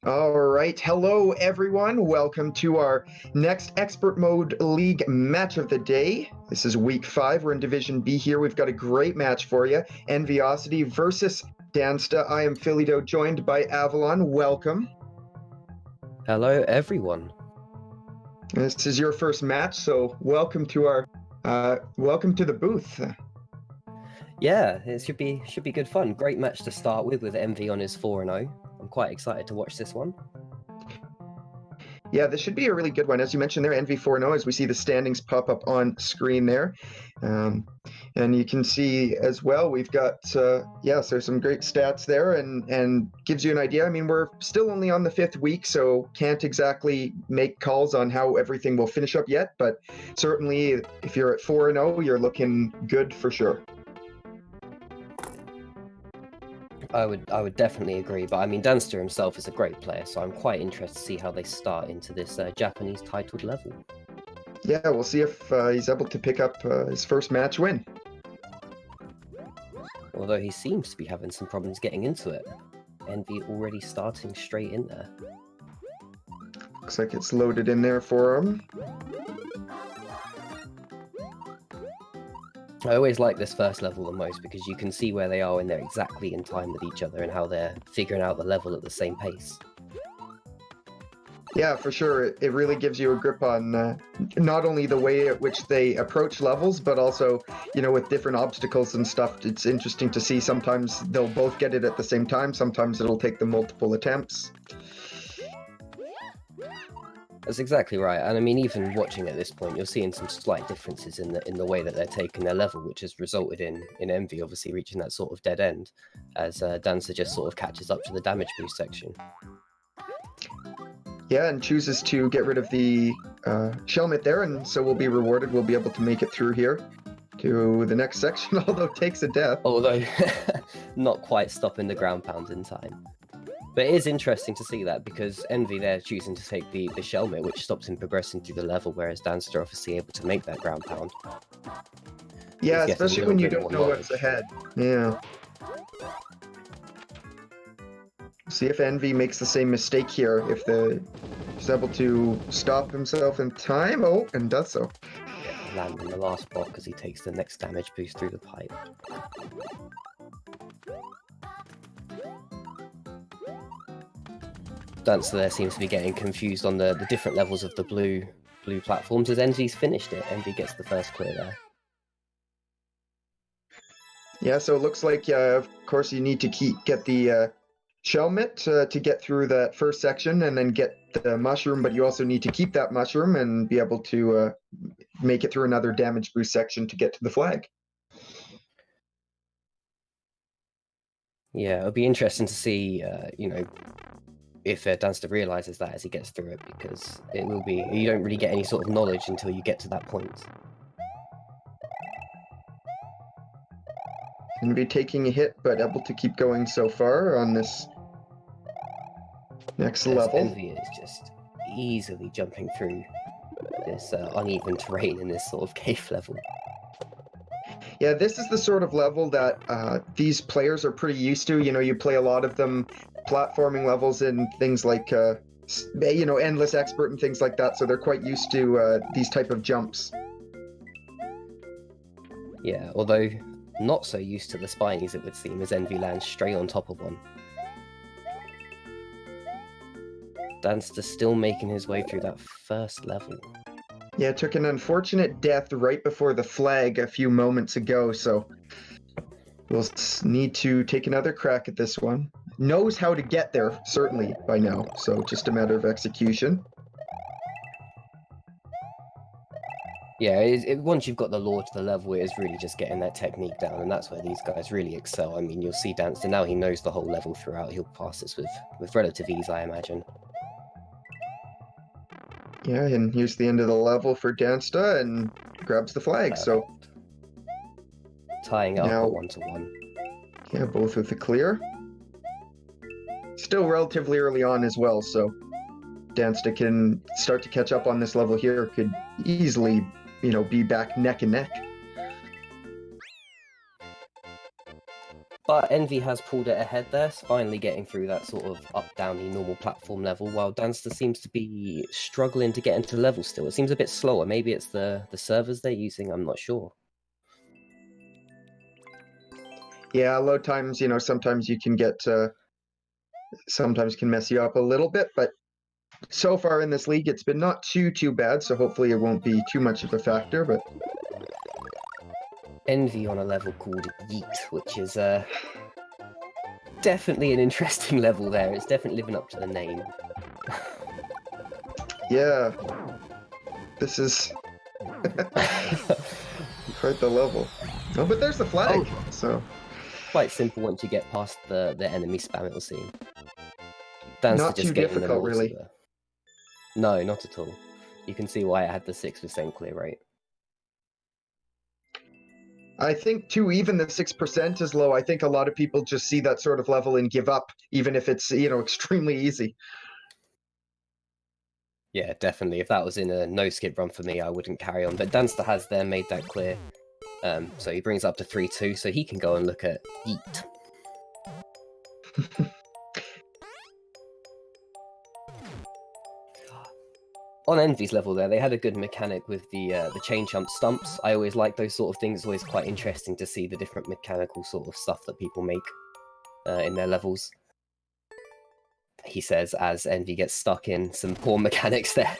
All right. Hello, everyone. Welcome to our next Expert Mode League match of the day. This is week 5. We're in Division B here. We've got a great match for you. Enviosity versus Dansta. I am Philido, joined by Avalon. Welcome. Hello, everyone. This is your first match, so welcome to our welcome to the booth. Yeah, it should be good fun. Great match to start with Envy on his 4-0. I'm quite excited to watch this one. Yeah, this should be a really good one. As you mentioned there, Envy 4-0, as we see the standings pop up on screen there. And you can see as well, we've got, so some great stats there and gives you an idea. I mean, we're still only on the 5th week, so can't exactly make calls on how everything will finish up yet. But certainly, if you're at 4-0, you're looking good for sure. I would definitely agree, but I mean, Dansta himself is a great player, so I'm quite interested to see how they start into this Japanese titled level. Yeah, we'll see if he's able to pick up his first match win. Although he seems to be having some problems getting into it. Envy already starting straight in there. Looks like it's loaded in there for him. I always like this first level the most because you can see where they are when they're exactly in time with each other and how they're figuring out the level at the same pace. Yeah, for sure. It really gives you a grip on not only the way at which they approach levels, but also, with different obstacles and stuff. It's interesting to see sometimes they'll both get it at the same time. Sometimes it'll take them multiple attempts. That's exactly right, and I mean, even watching at this point, you're seeing some slight differences in the way that they're taking their level, which has resulted in Envy obviously reaching that sort of dead end, as Dansta just sort of catches up to the damage boost section. Yeah, and chooses to get rid of the Shelmet there, and so we'll be rewarded. We'll be able to make it through here to the next section, although it takes a death. Although, not quite stopping the ground pound in time. But it is interesting to see that, because Envy there choosing to take the Shelmet, which stops him progressing through the level, whereas Dansta obviously able to make that ground pound. Yeah, especially when you don't know what's ahead. Yeah. See if Envy makes the same mistake here, if he's able to stop himself in time. Oh, and does so. Yeah, landing the last block as he takes the next damage boost through the pipe. Dansta there seems to be getting confused on the different levels of the blue platforms as Envy's finished it. Envy gets the first clear there. Yeah, so it looks like, of course, you need to get the Shelmet to get through that first section and then get the mushroom, but you also need to keep that mushroom and be able to make it through another damage boost section to get to the flag. Yeah, it'll be interesting to see, if Dansta realizes that as he gets through it, because it will be, you don't really get any sort of knowledge until you get to that point. Going to be taking a hit, but able to keep going so far on this next level. Envy is just easily jumping through this uneven terrain in this sort of cave level. Yeah, this is the sort of level that these players are pretty used to. You play a lot of them platforming levels and things like, Endless Expert and things like that, so they're quite used to these type of jumps. Yeah, although not so used to the spinies, it would seem, as Envy lands straight on top of one. Dansta still making his way through that first level. Yeah, took an unfortunate death right before the flag a few moments ago, so we'll need to take another crack at this one. Knows how to get there, certainly, by now, so just a matter of execution. Yeah, once you've got the lore to the level, it is really just getting that technique down, and that's where these guys really excel. I mean, you'll see Dansta now, he knows the whole level throughout. He'll pass this with relative ease, I imagine. Yeah, and here's the end of the level for Dansta, and grabs the flag, so... Tying it up at 1-1. Yeah, both with the clear. Still relatively early on as well, so Dansta can start to catch up on this level here. Could easily, be back neck and neck. But Envy has pulled it ahead there, finally getting through that sort of up-downy normal platform level, while Dansta seems to be struggling to get into level still. It seems a bit slower. Maybe it's the servers they're using, I'm not sure. Yeah, load times, you know, sometimes you can get, sometimes can mess you up a little bit, but so far in this league, it's been not too bad, so hopefully it won't be too much of a factor, but... Envy on a level called Yeet, which is definitely an interesting level there. It's definitely living up to the name. Yeah. This is... quite the level. Oh, but there's the flag, so... Quite simple once you get past the enemy spam, it will seem. Dansta Not just too getting difficult, really. No, not at all. You can see why it had the 6% clear rate. I think, too, even the 6% is low. I think a lot of people just see that sort of level and give up, even if it's, you know, extremely easy. Yeah, definitely. If that was in a no-skip run for me, I wouldn't carry on. But Dansta has there made that clear. So he brings up to 3-2, so he can go and look at Yeet. On Envy's level there, they had a good mechanic with the chain jump stumps. I always like those sort of things. It's always quite interesting to see the different mechanical sort of stuff that people make in their levels. He says as Envy gets stuck in some poor mechanics there.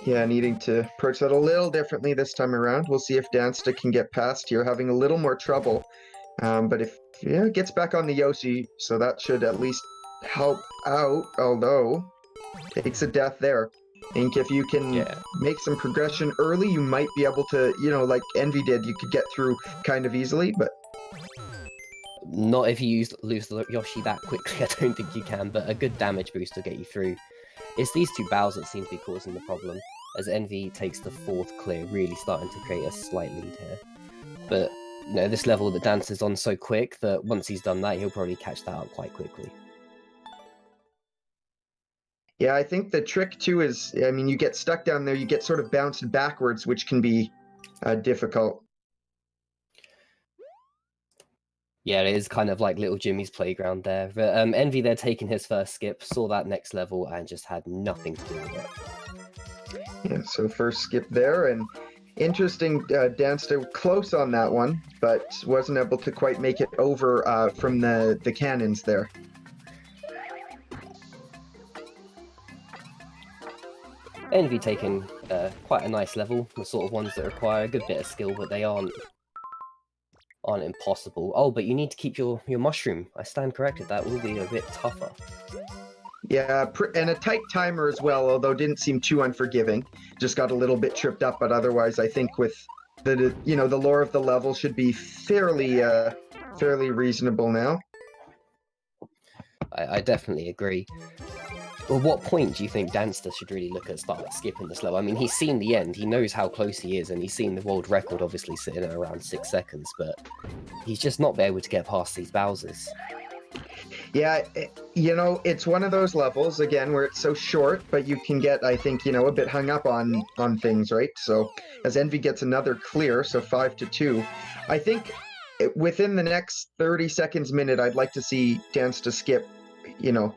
Yeah, needing to approach that a little differently this time around. We'll see if Dansta can get past here, having a little more trouble. But if, yeah, gets back on the Yoshi, so that should at least help out, although takes a death there. I think if you can make some progression early, you might be able to, you know, like Envy did, you could get through kind of easily, but... Not if you lose the Yoshi that quickly, I don't think you can, but a good damage boost will get you through. It's these two bows that seem to be causing the problem, as Envy takes the 4th clear, really starting to create a slight lead here. But, you know, this level that Dansta's on so quick that once he's done that, he'll probably catch that up quite quickly. Yeah, I think the trick, too, is, I mean, you get stuck down there, you get sort of bounced backwards, which can be difficult. Yeah, it is kind of like little Jimmy's playground there. But Envy there taking his first skip, saw that next level, and just had nothing to do with it. Yeah, so first skip there, and interesting, Dansta close on that one, but wasn't able to quite make it over from the cannons there. Envy taking quite a nice level, the sort of ones that require a good bit of skill, but they aren't impossible. Oh, but you need to keep your mushroom. I stand corrected, that will be a bit tougher. Yeah, and a tight timer as well, although didn't seem too unforgiving. Just got a little bit tripped up, but otherwise I think with the, you know, the lore of the level should be fairly reasonable now. I definitely agree. Well, what point do you think Dansta should really look at skipping this level? I mean, he's seen the end, he knows how close he is, and he's seen the world record obviously sitting at around 6 seconds, but he's just not been able to get past these Bowsers. Yeah, you know, it's one of those levels, again, where it's so short, but you can get, I think, you know, a bit hung up on things, right? So, as Envy gets another clear, so 5-2, I think within the next 30 seconds, minute, I'd like to see Dansta skip, you know.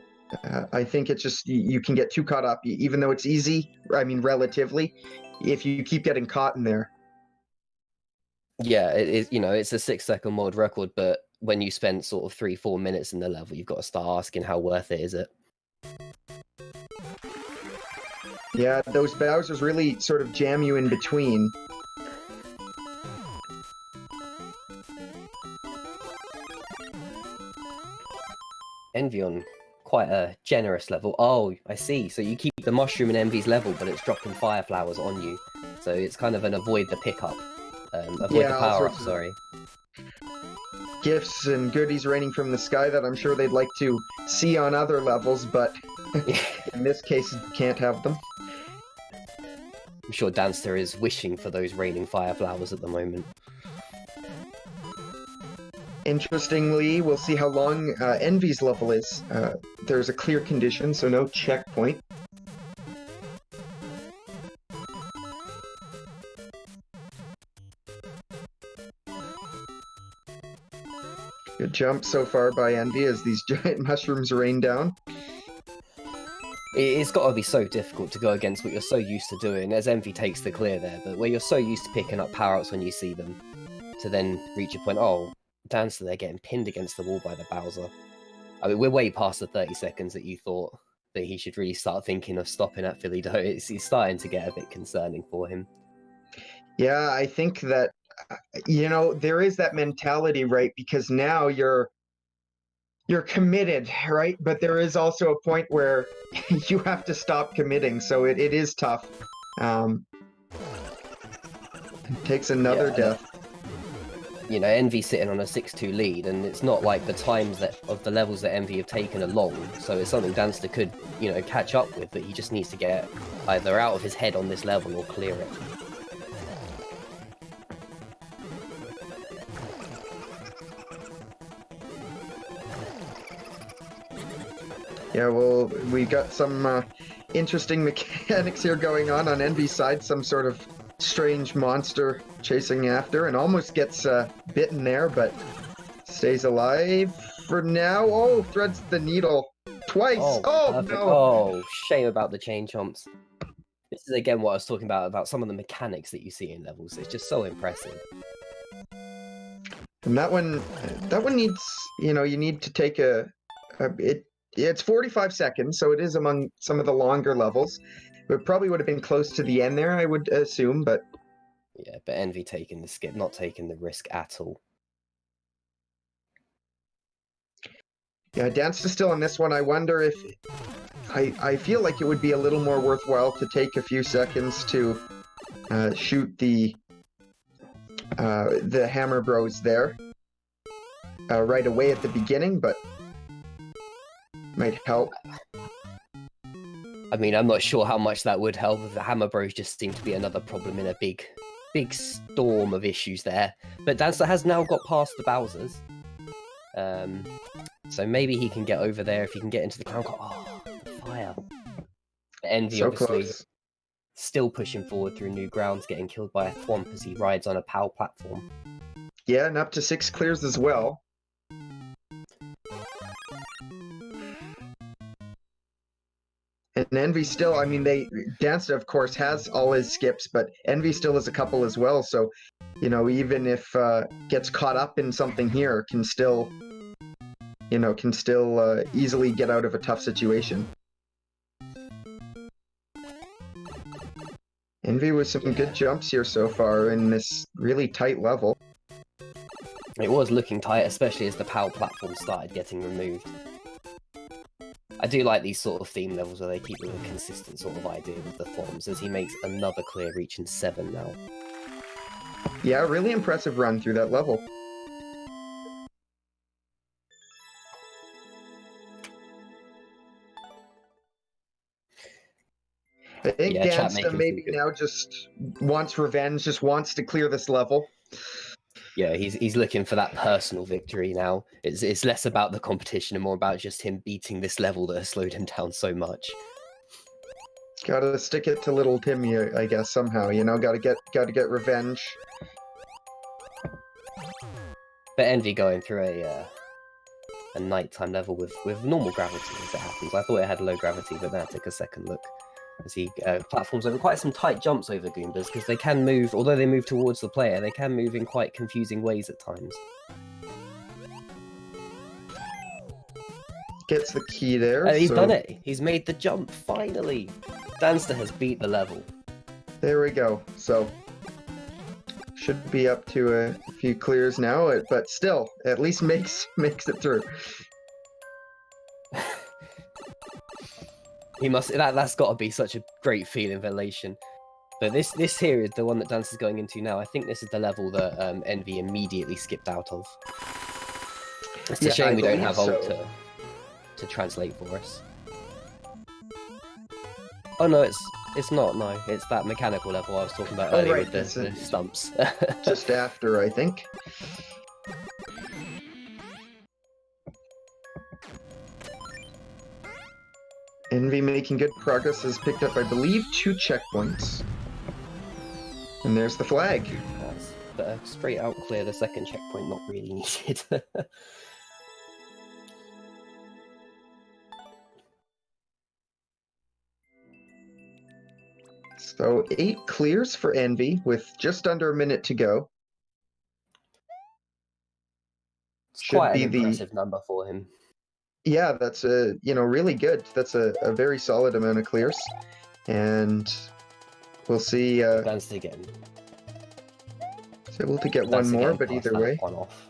I think it's just, you can get too caught up, even though it's easy, I mean, relatively, if you keep getting caught in there. Yeah, it is, you know, it's a 6-second world record, but when you spend sort of 3-4 minutes in the level, you've got to start asking how worth it is it. Yeah, those Bowsers really sort of jam you in between. Envy on quite a generous level. Oh, I see. So you keep the mushroom in Envy's level, but it's dropping fire flowers on you. So it's kind of an avoid the pickup. Avoid the power up, sorry. Gifts and goodies raining from the sky that I'm sure they'd like to see on other levels, but in this case, can't have them. I'm sure Dansta is wishing for those raining fire flowers at the moment. Interestingly, we'll see how long Envy's level is. There's a clear condition, so no checkpoint. Good jump so far by Envy as these giant mushrooms rain down. It's got to be so difficult to go against what you're so used to doing, as Envy takes the clear there, but where you're so used to picking up power-ups when you see them, to then reach a point, oh, Dansta, they're getting pinned against the wall by the Bowser. I mean, we're way past the 30 seconds that you thought that he should really start thinking of stopping at Philly Dough. It's starting to get a bit concerning for him. Yeah, I think that, you know, there is that mentality, right? Because now you're committed, right? But there is also a point where you have to stop committing, so it is tough. It takes another death. You know, Envy sitting on a 6-2 lead, and it's not like the times of the levels that Envy have taken are long, so it's something Dansta could, you know, catch up with, but he just needs to get either out of his head on this level or clear it. Yeah, well, we got some interesting mechanics here going on Envy's side. Some sort of strange monster chasing after and almost gets bitten there, but stays alive for now. Oh, threads the needle twice. Oh no! Oh, shame about the chain chomps. This is again what I was talking about some of the mechanics that you see in levels. It's just so impressive. And that one needs, you know, you need to take it's 45 seconds, so it is among some of the longer levels. It probably would have been close to the end there, I would assume, but... Yeah, but Envy taking the skip, not taking the risk at all. Yeah, Dansta still on this one. I wonder if... I feel like it would be a little more worthwhile to take a few seconds to shoot the Hammer Bros there right away at the beginning, but might help. I mean, I'm not sure how much that would help. The Hammer Bros just seem to be another problem in a big storm of issues there. But Dansta has now got past the Bowsers. So maybe he can get over there if he can get into the ground. Oh, the fire. Envy So obviously close. still pushing forward through new grounds, getting killed by a Thwomp as he rides on a POW platform. Yeah, and up to 6 clears as well. And Envy still, I mean, Dansta, of course, has all his skips, but Envy still has a couple as well, so, you know, even if gets caught up in something here, can still easily get out of a tough situation. Envy with some good jumps here so far in this really tight level. It was looking tight, especially as the POW platform started getting removed. I do like these sort of theme levels where they keep with a consistent sort of idea with the Thwomps, as he makes another clear, reaching 7 now. Yeah, really impressive run through that level. I think Dansta maybe now just wants revenge, just wants to clear this level. Yeah, he's looking for that personal victory now. It's less about the competition and more about just him beating this level that has slowed him down so much. Gotta stick it to little Timmy, I guess, somehow, you know, gotta get revenge. But Envy going through a nighttime level with normal gravity as it happens. I thought it had low gravity, but then I took a second look. As he platforms over quite some tight jumps over Goombas, because they can move, although they move towards the player, they can move in quite confusing ways at times. Gets the key there. He's done it! He's made the jump, finally! Dansta has beat the level. There we go. So, should be up to a few clears now, but still, at least makes it through. He must. That's got to be such a great feeling of elation. But this here is the one that Dansta's going into now. I think this is the level that Envy immediately skipped out of. It's a shame we don't have ult to translate for us. Oh no, it's not. No, it's that mechanical level I was talking about earlier with the stumps. Just after, I think. Envy making good progress, has picked up, I believe, 2 checkpoints. And there's the flag. But straight out clear, the second checkpoint not really needed. So 8 clears for Envy with just under a minute to go. It's Should quite an be impressive number for him. Yeah, that's really good. That's a very solid amount of clears. And we'll see. Dansta getting. He's able to get one Dansta more, getting but past either that way. one off.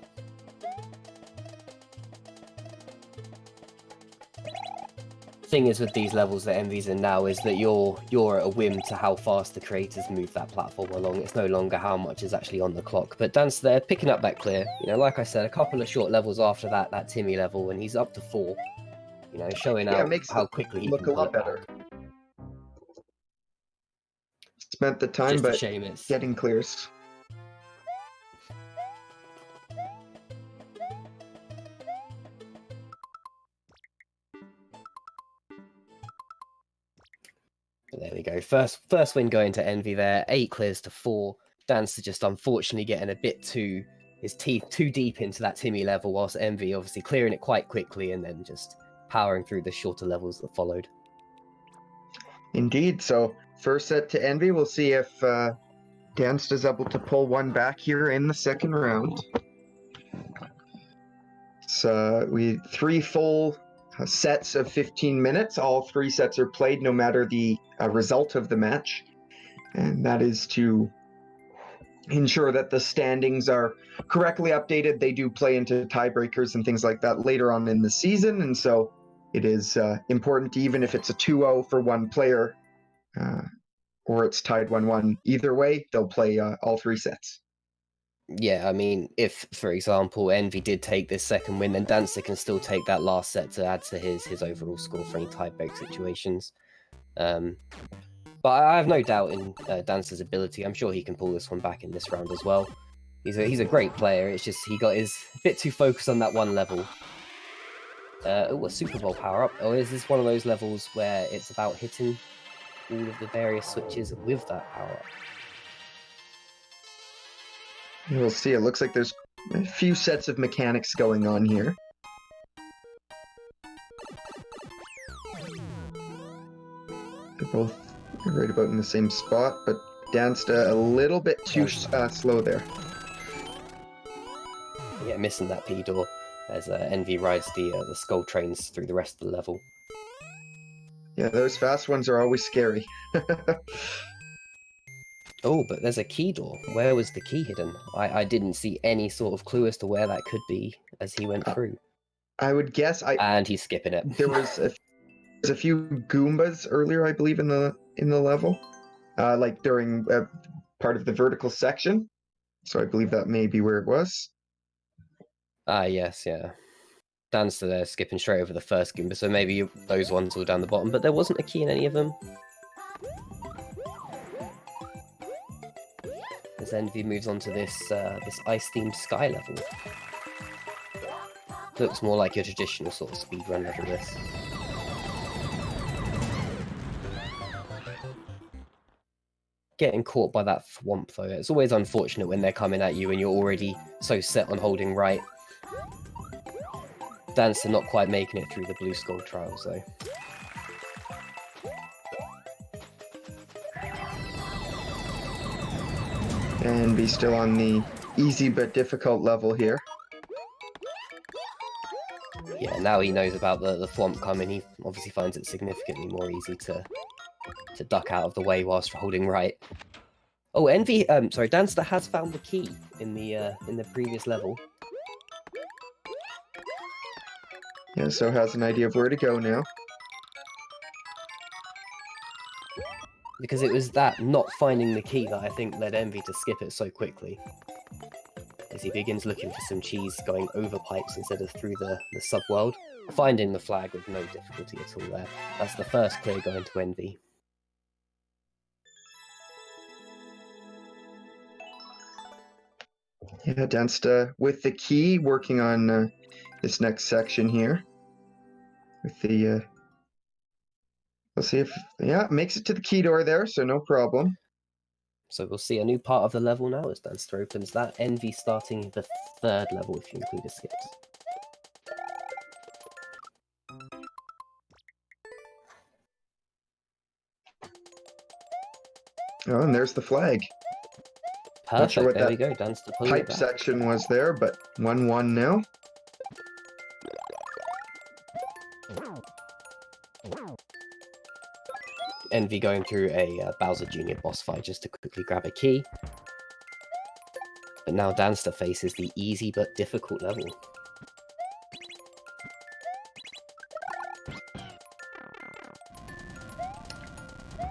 Thing is with these levels that Envy's in now is that you're at a whim to how fast the creators move that platform along. It's no longer how much is actually on the clock. But Dansta there picking up that clear. You know, like I said, a couple of short levels after that Timmy level, and he's up to 4. You know, showing out Makes how it quickly he look can a pull lot it back. better. Spent the time, Just a but shame it's getting clears. There we go. First win going to Envy there. 8 clears to 4. Dansta just unfortunately getting a bit his teeth too deep into that Timmy level, whilst Envy obviously clearing it quite quickly and then just powering through the shorter levels that followed. Indeed. So first set to Envy. We'll see if Dansta's able to pull one back here in the second round. So we 3 full sets of 15 minutes. All 3 sets are played no matter the result of the match. And that is to ensure that the standings are correctly updated. They do play into tiebreakers and things like that later on in the season. And so it is important, even if it's a 2-0 for one player or it's tied 1-1, either way, they'll play all 3 sets. Yeah, I mean, if, for example, Envy did take this second win, then Dansta can still take that last set to add to his overall score for any tiebreak situations. But I have no doubt in Dansta's ability. I'm sure he can pull this one back in this round as well. He's a great player. It's just he got his a bit too focused on that one level. A Super Bowl power-up. Or is this one of those levels where it's about hitting all of the various switches with that power-up? We'll see. It looks like there's a few sets of mechanics going on here. They're both right about in the same spot, but Dansta a little bit too slow there. Yeah, missing that P door as Envy rides the skull trains through the rest of the level. Yeah, those fast ones are always scary. Oh, but there's a key door. Where was the key hidden? I didn't see any sort of clue as to where that could be as he went through. I would guess And he's skipping it. There was a few Goombas earlier, I believe, in the level, like during part of the vertical section. So I believe that may be where it was. Yes, yeah. Dansta there skipping straight over the first Goomba, so maybe those ones were down the bottom, but there wasn't a key in any of them. As Envy moves on to this ice-themed sky level. Looks more like your traditional sort of speedrun level, this. Getting caught by that thwomp, though. It's always unfortunate when they're coming at you and you're already so set on holding right. Dansta not quite making it through the blue skull trials, though. And be still on the easy but difficult level here. Yeah, now he knows about the thwomp coming. He obviously finds it significantly more easy to duck out of the way whilst holding right. Oh, Dansta has found the key in the previous level. Yeah, so has an idea of where to go now. Because it was that not finding the key that I think led Envy to skip it so quickly. As he begins looking for some cheese going over pipes instead of through the subworld. Finding the flag with no difficulty at all there. That's the first clear going to Envy. Yeah, Dansta with the key, working on this next section here. With the, let's see if, yeah, makes it to the key door there, so no problem. So we'll see a new part of the level now as Dansta opens that. Envy starting the third level if you include the skips. Oh, and there's the flag. Perfect. Not sure what there that we go. Dansta pulling it pipe back. section was there, but 1-1 now. Envy going through a Bowser Jr. boss fight just to quickly grab a key. But now Dansta faces the easy but difficult level.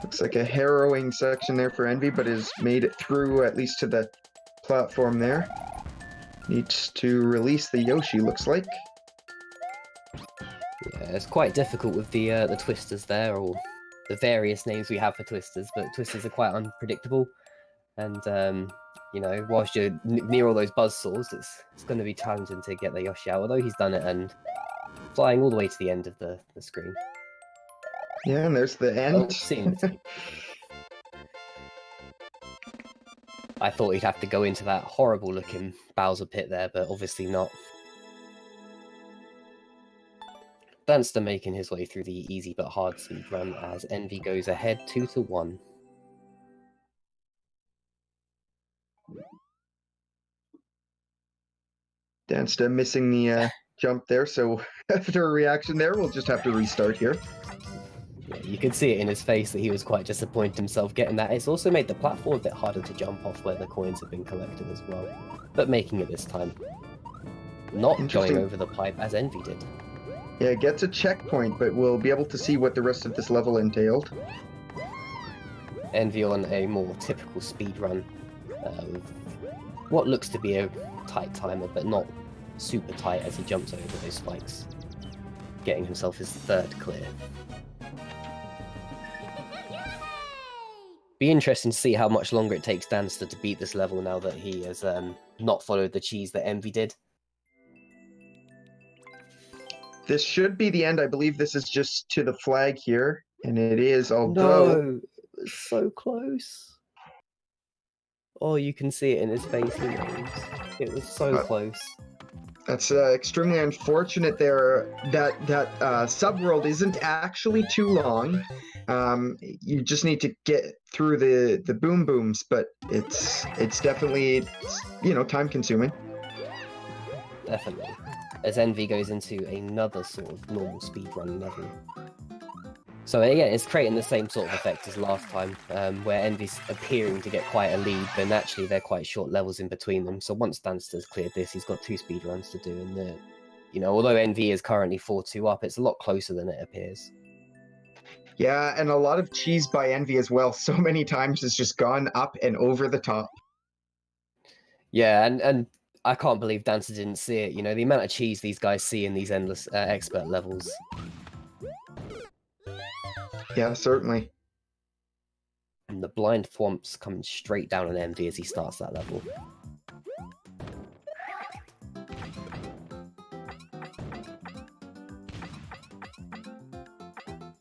Looks like a harrowing section there for Envy, but has made it through at least to the platform there. Needs to release the Yoshi, looks like. Yeah, it's quite difficult with the twisters there, or the various names we have for twisters, but twisters are quite unpredictable. And, you know, whilst you're near all those buzzsaws, it's going to be challenging to get the Yoshi out, although he's done it and flying all the way to the end of the screen. Yeah, and there's the end. Oh, seeing the team. I thought he'd have to go into that horrible looking Bowser pit there, but obviously not. Dansta making his way through the easy but hard speed run as Envy goes ahead 2-1. Dansta missing the jump there, so after a reaction there, we'll just have to restart here. Yeah, you could see it in his face that he was quite disappointed himself getting that. It's also made the platform a bit harder to jump off where the coins have been collected as well, but making it this time. Not going over the pipe as Envy did. Yeah, it gets a checkpoint, but we'll be able to see what the rest of this level entailed. Envy on a more typical speed run, with what looks to be a tight timer, but not super tight as he jumps over those spikes, getting himself his third clear. Be interesting to see how much longer it takes Dansta to beat this level now that he has not followed the cheese that Envy did. This should be the end. I believe this is just to the flag here, and it is, although... No, it was so close. Oh, you can see it in his face. He knows. It was so close. That's extremely unfortunate there. That subworld isn't actually too long. You just need to get through the boom booms, but it's definitely, you know, time consuming. Definitely. As Envy goes into another sort of normal speedrun level. So yeah, it's creating the same sort of effect as last time, where Envy's appearing to get quite a lead, but naturally they're quite short levels in between them. So once Dansta's cleared this, he's got 2 speedruns to do, and you know, although Envy is currently 4-2 up, it's a lot closer than it appears. Yeah, and a lot of cheese by Envy as well. So many times it's just gone up and over the top. Yeah, and I can't believe Dansta didn't see it. You know, the amount of cheese these guys see in these endless expert levels. Yeah, certainly. And the blind thwomps coming straight down on Envy as he starts that level.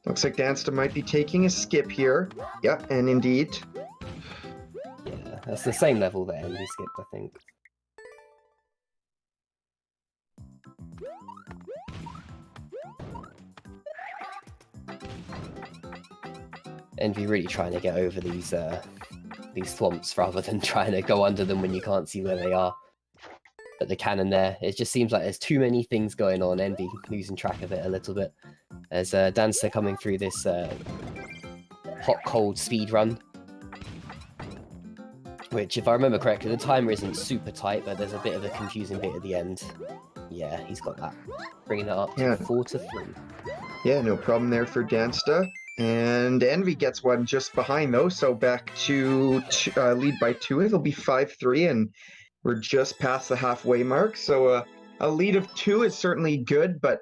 Looks like Dansta might be taking a skip here. Yep, and indeed. Yeah, that's the same level that Envy skipped, I think. Envy really trying to get over these thwomps rather than trying to go under them when you can't see where they are. But the cannon there, it just seems like there's too many things going on. Envy losing track of it a little bit. As Dansta coming through this hot-cold speed run. Which, if I remember correctly, the timer isn't super tight, but there's a bit of a confusing bit at the end. Yeah, he's got that. Bringing it up to 4-3. Yeah, no problem there for Dansta. And Envy gets one just behind, though, so back to lead by 2. It'll be 5-3, and we're just past the halfway mark. So a lead of 2 is certainly good, but,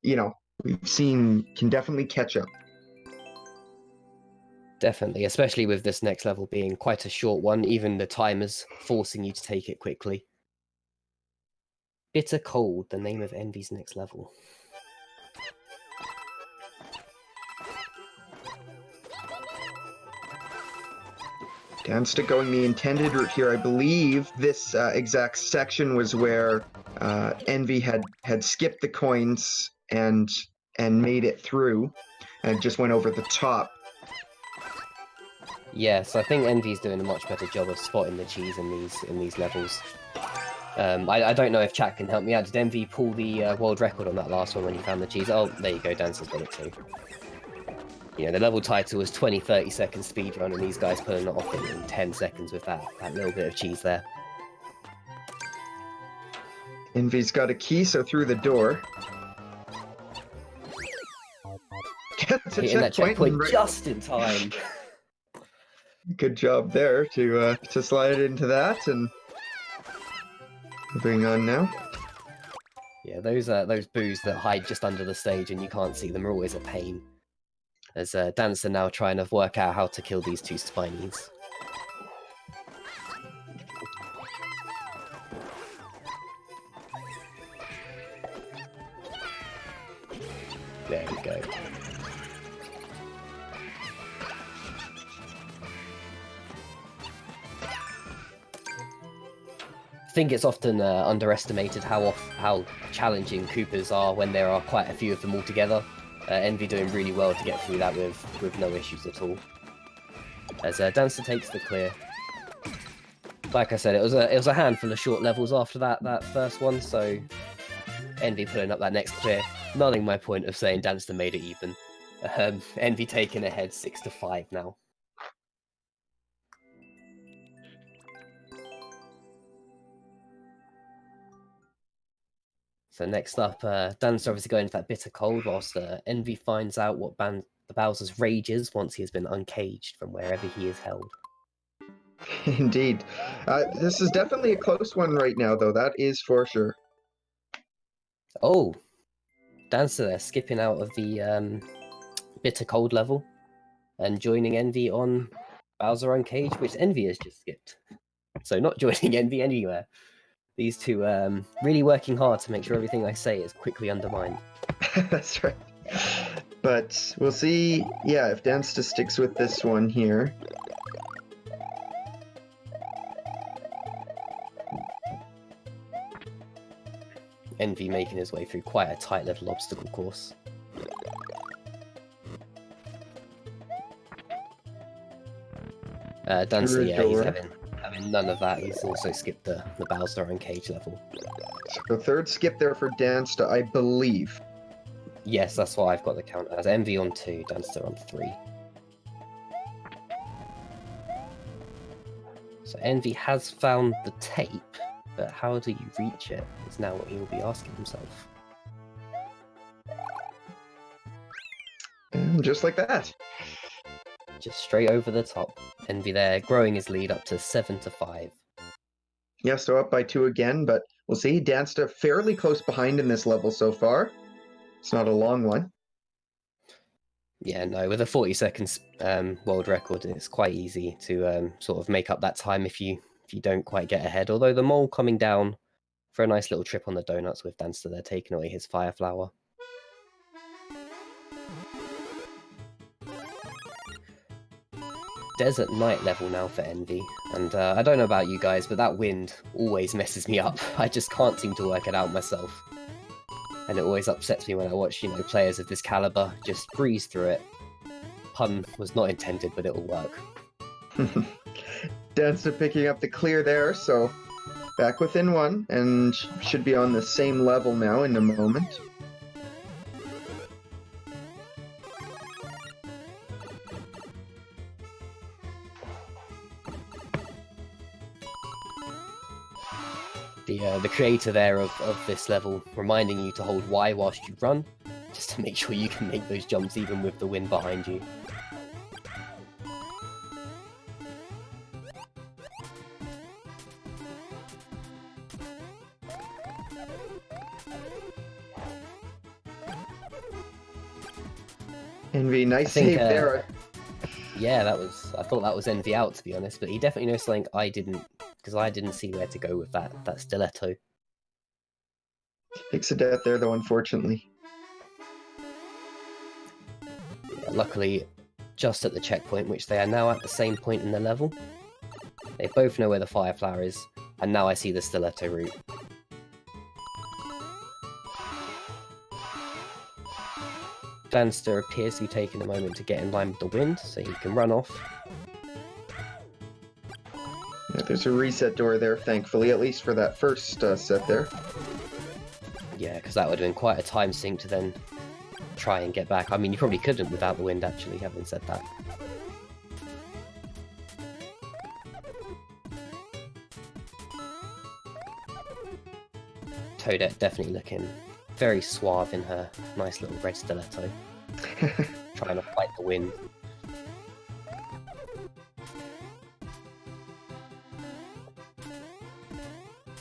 you know, we've seen can definitely catch up. Definitely, especially with this next level being quite a short one, even the timers forcing you to take it quickly. Bitter Cold, the name of Envy's next level. Dansta going the intended route here. I believe this exact section was where Envy had skipped the coins and made it through, and just went over the top. Yes, I think Envy's doing a much better job of spotting the cheese in these levels. I don't know if chat can help me out. Did Envy pull the world record on that last one when he found the cheese? Oh, there you go, Dancer's got it too. You know, the level title was 20-30 second speedrun, and these guys pulling it off in 10 seconds with that little bit of cheese there. Envy's got a key, so through the door. Gets a Hitting that checkpoint right... just in time. Good job there to slide into that, and moving on now. Yeah, those boos that hide just under the stage and you can't see them are always a pain. As Dancer now trying to work out how to kill these two spinies. There we go. I think it's often underestimated how challenging Coopers are when there are quite a few of them all together. Envy doing really well to get through that with no issues at all. As Dancer takes the clear. Like I said, it was a handful of short levels after that first one, so Envy pulling up that next clear. Nulling my point of saying Dancer made it even. Envy taking ahead 6-5 now. So next up, Dancer obviously going into that bitter cold, whilst Envy finds out what the Bowser's rage is once he has been uncaged from wherever he is held. Indeed. This is definitely a close one right now, though. That is for sure. Oh, Dancer there, skipping out of the bitter cold level and joining Envy on Bowser Uncaged, which Envy has just skipped. So not joining Envy anywhere. These two really working hard to make sure everything I say is quickly undermined. That's right. But we'll see, yeah, if Dansta sticks with this one here. Envy making his way through quite a tight little obstacle course. Dancer, yeah, he's having none of that. He's also skipped the Bowser Uncaged level. So third skip there for Dansta, I believe. Yes, that's what I've got the count as. Envy on 2, Dancer on 3. So Envy has found the tape, but how do you reach it is now what he will be asking himself. And just like that. Just straight over the top. Envy there, growing his lead up to 7-5. Yeah, so up by 2 again, but we'll see. Dansta fairly close behind in this level so far. It's not a long one. Yeah, no, with a 40 seconds world record, it's quite easy to sort of make up that time if you don't quite get ahead. Although the mole coming down for a nice little trip on the donuts with Dancer there, taking away his fire flower. Desert night level now for Envy, and I don't know about you guys, but that wind always messes me up. I just can't seem to work it out myself. And it always upsets me when I watch, you know, players of this caliber just breeze through it. Pun was not intended, but it'll work. Dansta picking up the clear there, so back within 1, and should be on the same level now in a moment. The creator there of this level reminding you to hold Y whilst you run, just to make sure you can make those jumps even with the wind behind you. Envy, nice save there. Yeah, I thought that was Envy out, to be honest, but he definitely knows something I didn't, because I didn't see where to go with that stiletto. Takes a death there, though, unfortunately. Yeah, luckily, just at the checkpoint, which they are now at the same point in the level. They both know where the fire flower is, and now I see the stiletto route. Danster appears to be taking a moment to get in line with the wind, so he can run off. There's a reset door there, thankfully, at least for that first set there. Yeah, because that would have been quite a time sink to then try and get back. I mean, you probably couldn't without the wind, actually, having said that. Toadette definitely looking very suave in her nice little red stiletto. Trying to fight the wind.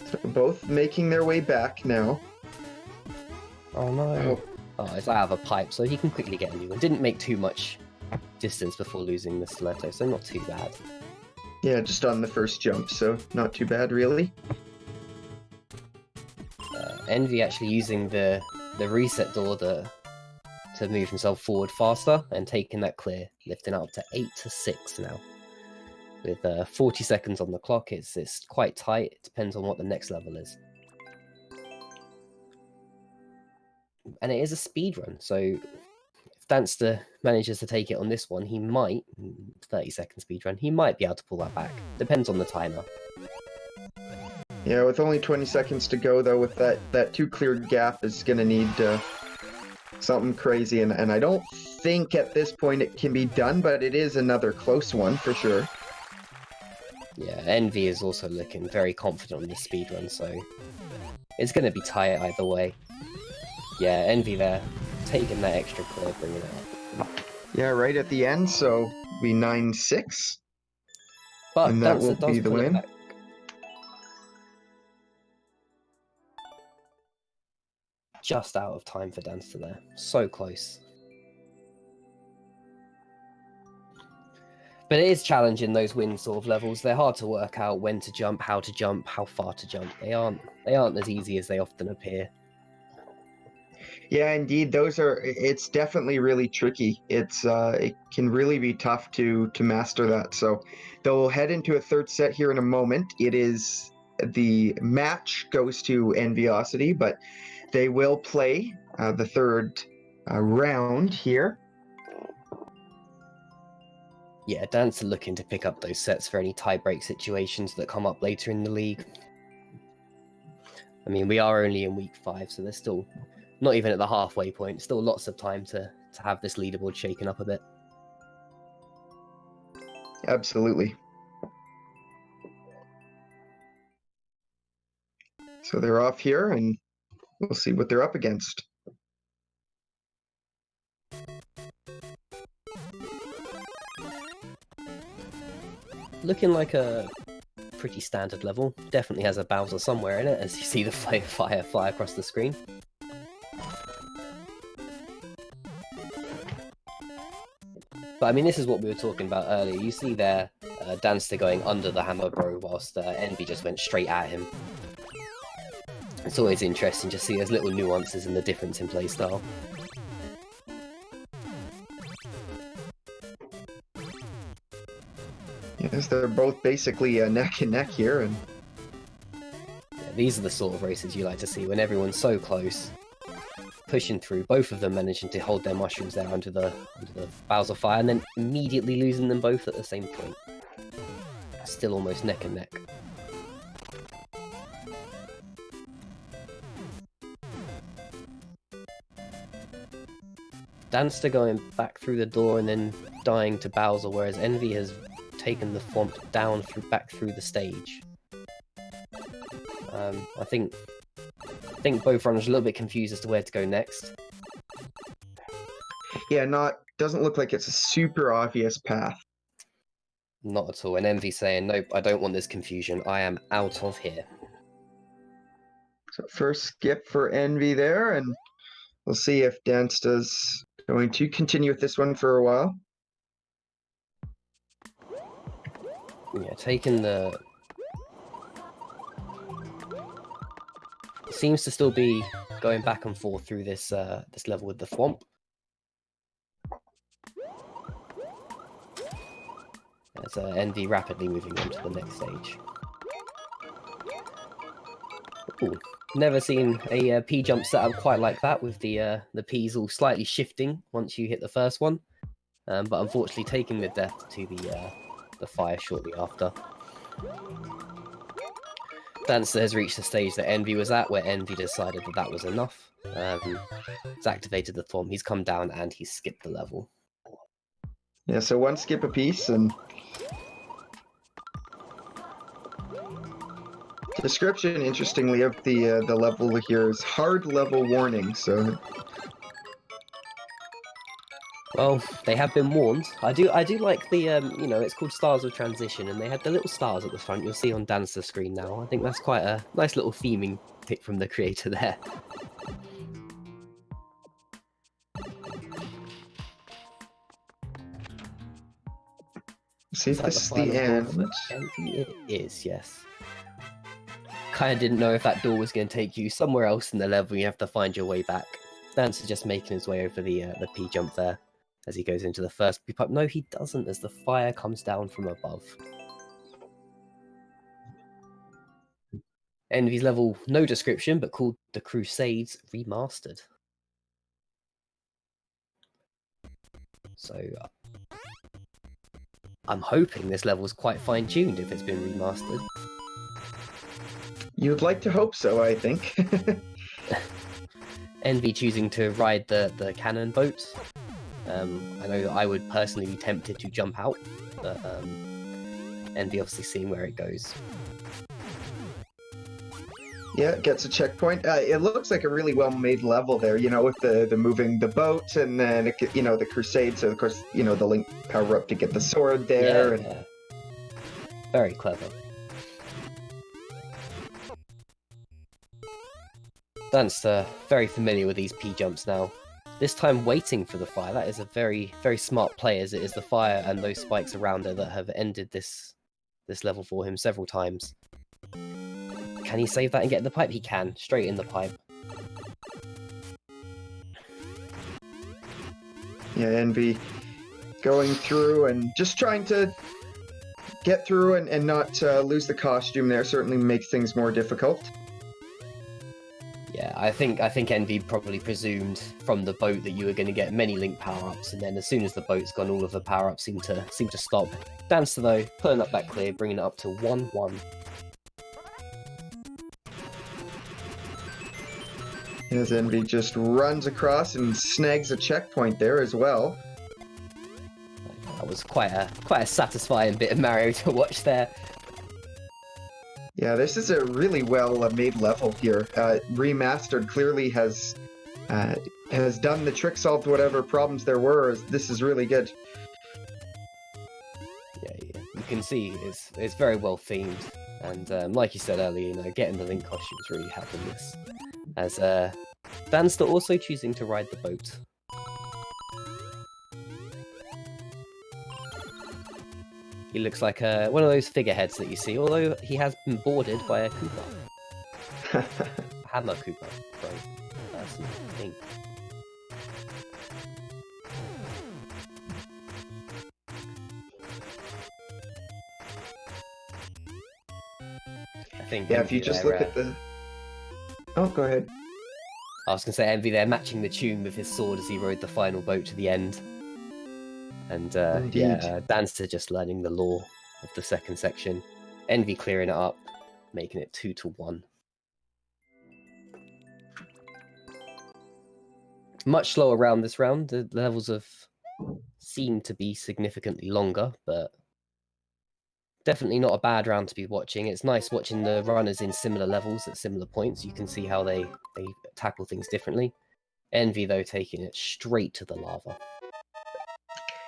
So both making their way back now. Oh no. Oh, it's out of a pipe, so he can quickly get a new one. Didn't make too much distance before losing the stiletto, so not too bad. Yeah, just on the first jump, so not too bad, really. Envy actually using the reset door to move himself forward faster and taking that clear, lifting up to 8-6 now. With 40 seconds on the clock, it's quite tight. It depends on what the next level is. And it is a speed run, so if Dansta manages to take it on this one, he might, 30-second speed run, he might be able to pull that back. Depends on the timer. Yeah, with only 20 seconds to go, though, with that too cleared gap is going to need something crazy, and I don't think at this point it can be done, but it is another close one for sure. Yeah, Envy is also looking very confident on this speed run, so it's going to be tight either way. Yeah, Envy there, taking that extra clear, bringing it up. Yeah, right at the end, so be 9-6. But and that Dansta will does be the pull it win. back. Just out of time for Dansta there. So close. But it is challenging, those wind sort of levels. They're hard to work out when to jump, how far to jump. They aren't as easy as they often appear. Yeah, indeed, it's definitely really tricky. It can really be tough to master that. So they'll head into a third set here in a moment. It is the match goes to Enviosity, but they will play the third round here. Yeah, Dansta looking to pick up those sets for any tie-break situations that come up later in the league. I mean, we are only in week 5, so there's still not even at the halfway point. Still lots of time to have this leaderboard shaken up a bit. Absolutely. So they're off here, and we'll see what they're up against. Looking like a pretty standard level. Definitely has a Bowser somewhere in it, as you see the fire fly across the screen. But I mean, this is what we were talking about earlier. You see there, Dansta going under the hammer bro, whilst Envy just went straight at him. It's always interesting to see those little nuances and the difference in playstyle. Yes, they're both basically neck and neck here, and yeah, these are the sort of races you like to see when everyone's so close, pushing through. Both of them managing to hold their mushrooms there under the Bowser fire, and then immediately losing them both at the same point. Still almost neck and neck. Dansta going back through the door and then dying to Bowser, whereas Envy has taken the Thwomp down back through the stage. I think both runners are a little bit confused as to where to go next. yeah, doesn't look like it's a super obvious path. Not at all. And Envy saying, nope, I don't want this confusion. I am out of here. So first skip for Envy there, and we'll see if Dansta's going to continue with this one for a while. Yeah, taking the... Seems to still be going back and forth through this this level with the Thwomp. As Envy rapidly moving on to the next stage. Ooh, never seen a P-jump setup quite like that, with the Ps all slightly shifting once you hit the first one. But unfortunately taking the death to the fire shortly after. Dansta has reached the stage that Envy was at, where Envy decided that that was enough. He's activated the thumb, he's come down, and he's skipped the level. Yeah, so one skip apiece, and description, interestingly, of the level here is hard level warning. So, well, they have been warned. I do like the you know, it's called Stars of Transition, and they had the little stars at the front. You'll see on Dansta's screen now. I think that's quite a nice little theming pick from the creator there. see if this is the end. Envy it is, yes. Kind of didn't know if that door was going to take you somewhere else in the level. You have to find your way back. Dansta just making his way over the P jump there as he goes into the first P pipe. No, he doesn't, as the fire comes down from above. Envy's level, no description, but called The Crusades Remastered. So I'm hoping this level's quite fine-tuned if it's been remastered. You'd like to hope so, I think. Envy choosing to ride the cannon boat. I know that I would personally be tempted to jump out, but Envy obviously seeing where it goes. Yeah, gets a checkpoint. It looks like a really well-made level there, you know, with the moving the boat, and then, you know, the crusade, so of course, you know, the Link power-up to get the sword there. Yeah, yeah. Very clever. Dansta very familiar with these P-jumps now. This time waiting for the fire. That is a very, very smart play, as it is the fire and those spikes around her that have ended this level for him several times. Can he save that and get in the pipe? He can. Straight in the pipe. Yeah, Envy going through and just trying to get through and not lose the costume there certainly makes things more difficult. Yeah, I think Envy probably presumed from the boat that you were going to get many Link power-ups, and then as soon as the boat's gone, all of the power-ups seem to stop. Dansta, though, pulling up that clear, bringing it up to 1-1. As Envy just runs across and snags a checkpoint there as well. That was quite a satisfying bit of Mario to watch there. Yeah, this is a really well-made level here. Remastered clearly has done the trick, solved whatever problems there were. This is really good. Yeah, you can see it's very well themed, and like you said earlier, you know, getting the Link costumes really helping this. As Dansta also choosing to ride the boat. He looks like one of those figureheads that you see, although he has been boarded by a Koopa. Hammer Koopa, person, I think. Yeah, if you just look at the... Oh, go ahead. I was going to say, Envy there matching the tune with his sword as he rode the final boat to the end. And yeah, Dansta just learning the lore of the second section. Envy clearing it up, making it 2-1. Much slower round this round. The levels have seemed to be significantly longer, but definitely not a bad round to be watching. It's nice watching the runners in similar levels at similar points. You can see how they tackle things differently. Envy, though, taking it straight to the lava.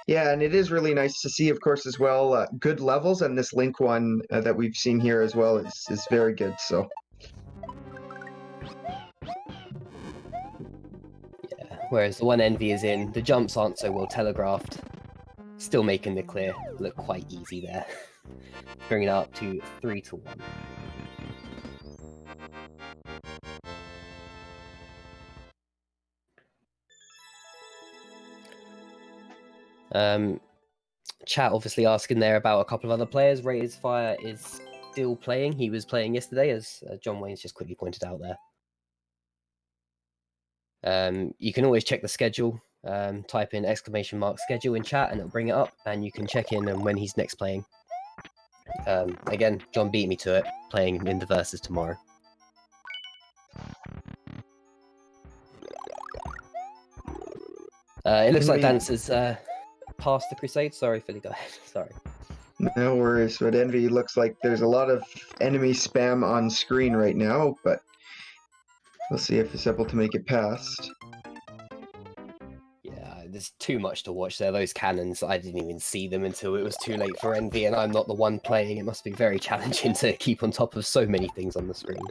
Yeah, and it is really nice to see, of course, as well, good levels, and this Link one that we've seen here as well is very good, so... Yeah, whereas the one Envy is in, the jumps aren't so well telegraphed. Still making the clear look quite easy there. Bringing it up to 3-1. Chat obviously asking there about a couple of other players. Rated Fire is still playing. He was playing yesterday, as John Wayne's just quickly pointed out there. You can always check the schedule. Type in !schedule in chat and it'll bring it up, and you can check in on when he's next playing. Again, John beat me to it, playing in the versus tomorrow. It looks like Dance's past the Crusade. Sorry, Philly, go ahead. Sorry. No worries, but Envy looks like there's a lot of enemy spam on screen right now, but we'll see if he's able to make it past. Yeah, there's too much to watch there. Those cannons, I didn't even see them until it was too late for Envy, and I'm not the one playing. It must be very challenging to keep on top of so many things on the screen.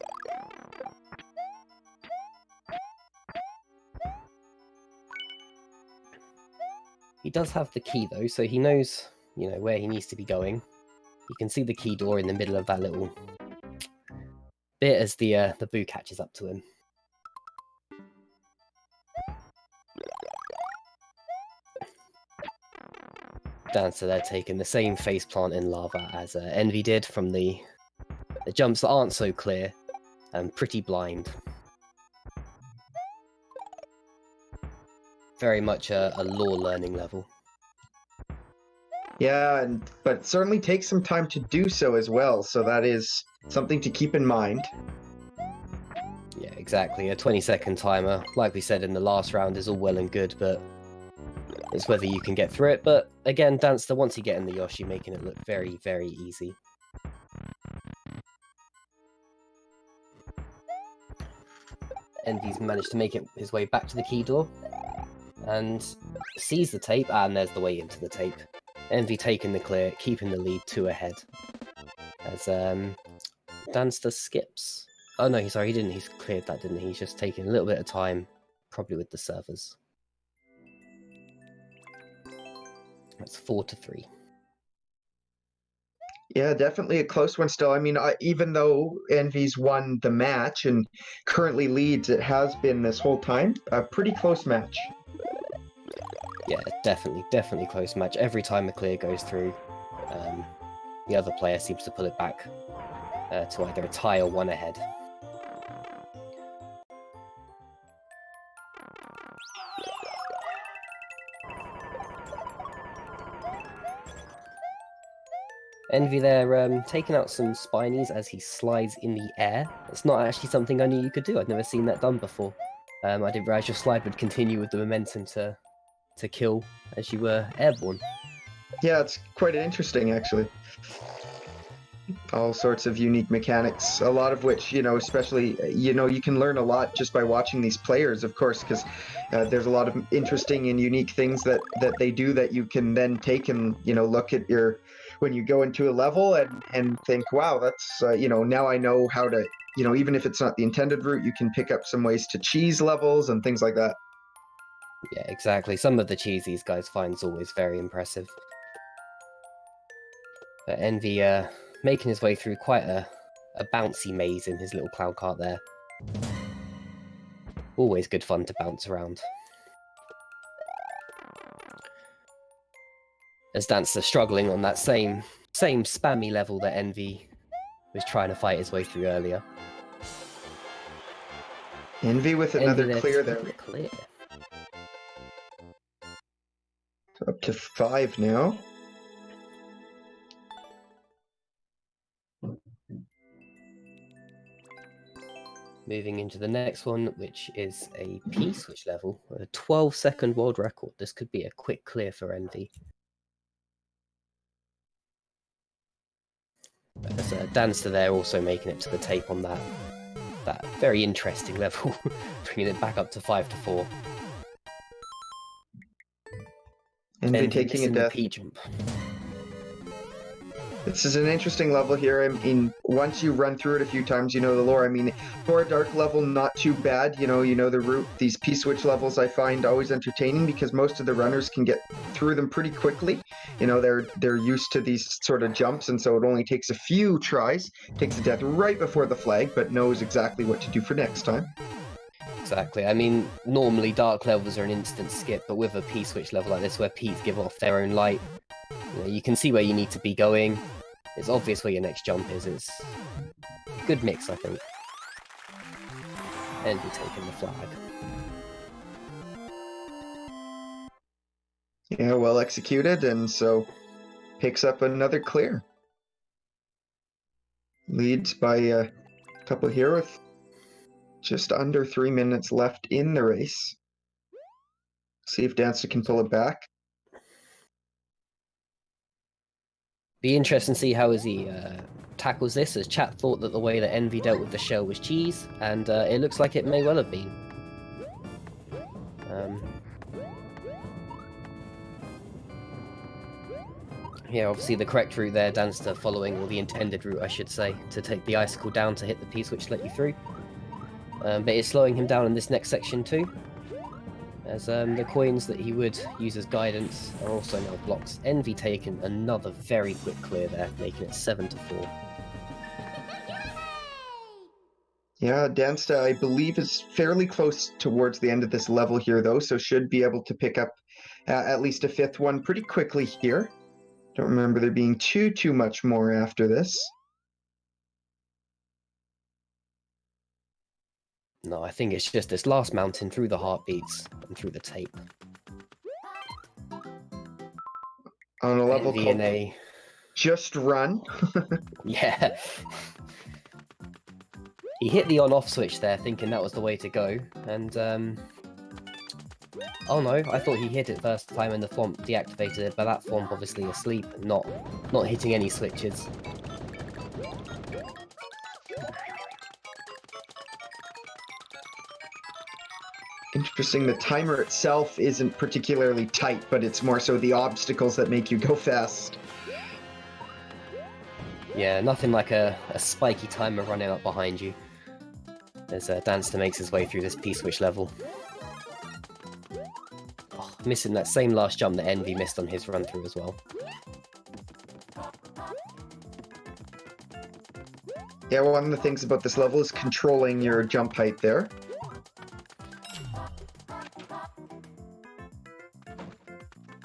He does have the key, though, so he knows, you know, where he needs to be going. You can see the key door in the middle of that little bit as the boo catches up to him. Dancer there taking the same faceplant in lava as Envy did from the jumps that aren't so clear and pretty blind. Very much a lore learning level. Yeah, but certainly takes some time to do so as well, so that is something to keep in mind. Yeah, exactly. A 20-second timer, like we said in the last round, is all well and good, but it's whether you can get through it. But again, Danster, once you get in the Yoshi, making it look very, very easy. Envy's managed to make his way back to the key door and sees the tape, and there's the way into the tape. Envy taking the clear, keeping the lead 2 ahead. As Danster skips. Oh no, sorry, he didn't. He's cleared that, didn't he? He's just taking a little bit of time, probably with the servers. That's 4-3. Yeah, definitely a close one still. I mean, even though Envy's won the match and currently leads, it has been this whole time a pretty close match. Yeah, definitely close match. Every time a clear goes through, the other player seems to pull it back to either a tie or 1 ahead. Envy there taking out some spinies as he slides in the air. It's not actually something I knew you could do. I'd never seen that done before. I didn't realize your slide would continue with the momentum to kill as you were airborne. Yeah, it's quite interesting, actually. All sorts of unique mechanics, a lot of which, you know, especially, you know, you can learn a lot just by watching these players, of course, because there's a lot of interesting and unique things that they do that you can then take and, you know, look at when you go into a level and think, wow, that's, you know, now I know how to, you know, even if it's not the intended route, you can pick up some ways to cheese levels and things like that. Yeah, exactly. Some of the cheese these guys find is always very impressive. But Envy making his way through quite a bouncy maze in his little cloud cart there. Always good fun to bounce around. As Dancer struggling on that same spammy level that Envy was trying to fight his way through earlier. Envy with another Envy clear there. Clear. Up to 5 now. Moving into the next one, which is a P-switch level, a 12-second world record. This could be a quick clear for Envy. As Danster there also making it to the tape on that very interesting level, bringing it back up to 5-4. Envy taking a death. P jump. This is an interesting level here. I mean, once you run through it a few times, you know the lore. I mean, for a dark level, not too bad. You know the route. These P-switch levels I find always entertaining because most of the runners can get through them pretty quickly. You know, they're used to these sort of jumps, and so it only takes a few tries. Takes a death right before the flag, but knows exactly what to do for next time. Exactly. I mean, normally dark levels are an instant skip, but with a P-switch level like this, where P's give off their own light, you can see where you need to be going. It's obvious where your next jump is. It's a good mix, I think. Envy taking the flag. Yeah, well executed, and so picks up another clear. leads by a couple here with just under 3 minutes left in the race. See if Dansta can pull it back. Be interesting to see how he tackles this, as chat thought that the way that Envy dealt with the shell was cheese, and it looks like it may well have been. Yeah, obviously the correct route there, Dansta following, or the intended route I should say, to take the icicle down to hit the P-switch to let you through. But it's slowing him down in this next section too, as the coins that he would use as guidance are also now blocks. Envy taking another very quick clear there, making it 7-4. Yeah, Dansta, I believe, is fairly close towards the end of this level here, though, so should be able to pick up at least a fifth one pretty quickly here. Don't remember there being too much more after this. No, I think it's just this last mountain through the heartbeats and through the tape. On a level Envy called a... Just Run. Yeah. He hit the on-off switch there, thinking that was the way to go, and oh no, I thought he hit it first time and the Thwomp deactivated it, but that Thwomp obviously asleep, not hitting any switches. Interesting, the timer itself isn't particularly tight, but it's more so the obstacles that make you go fast. Yeah, nothing like a spiky timer running up behind you, as Dansta makes his way through this P-switch level. Oh, missing that same last jump that Envy missed on his run-through as well. Yeah, one of the things about this level is controlling your jump height there.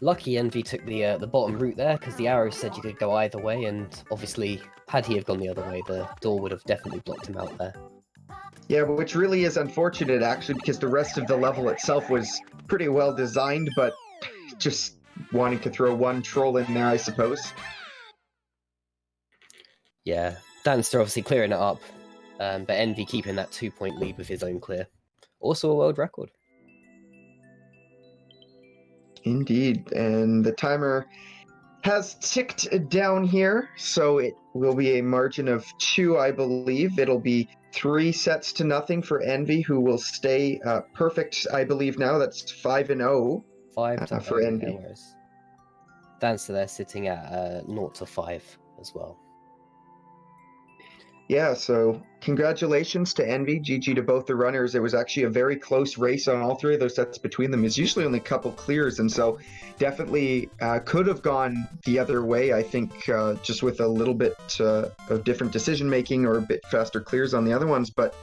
Lucky Envy took the bottom route there, because the arrow said you could go either way, and obviously, had he have gone the other way, the door would have definitely blocked him out there. Yeah, but which really is unfortunate, actually, because the rest of the level itself was pretty well designed, but just wanting to throw one troll in there, I suppose. Yeah, Dansta obviously clearing it up, but Envy keeping that 2-point lead with his own clear. Also a world record. Indeed, and the timer has ticked down here, so it will be a margin of 2, I believe. It'll be 3 sets to nothing for Envy, who will stay perfect, I believe now. That's 5-0 for Envy. Dansta there sitting at 0-5 as well. Yeah, so congratulations to Envy, GG to both the runners. It was actually a very close race on all 3 of those sets between them. It's usually only a couple clears, and so definitely could have gone the other way, I think, just with a little bit of different decision-making or a bit faster clears on the other ones. But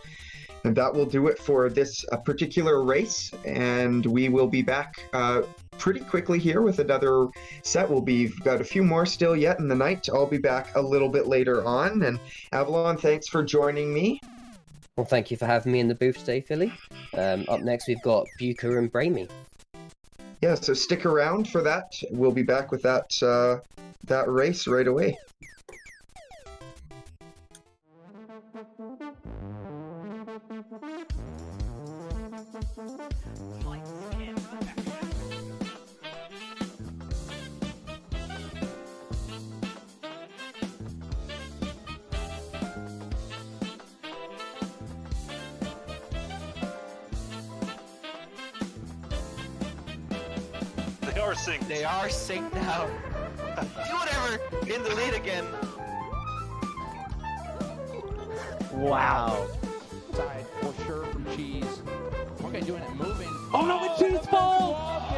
that will do it for this particular race, and we will be back pretty quickly here with another set. We've got a few more still yet in the night. I'll be back a little bit later on. And Avalon, thanks for joining me. Well, thank you for having me in the booth today, Philly. Up next, we've got Buka and Bramey. Yeah, so stick around for that. We'll be back with that race right away. They are synced now. Do whatever. In the lead again. Wow. Side for sure from Cheese. Okay, doing it, moving. Oh no, the Cheese falls!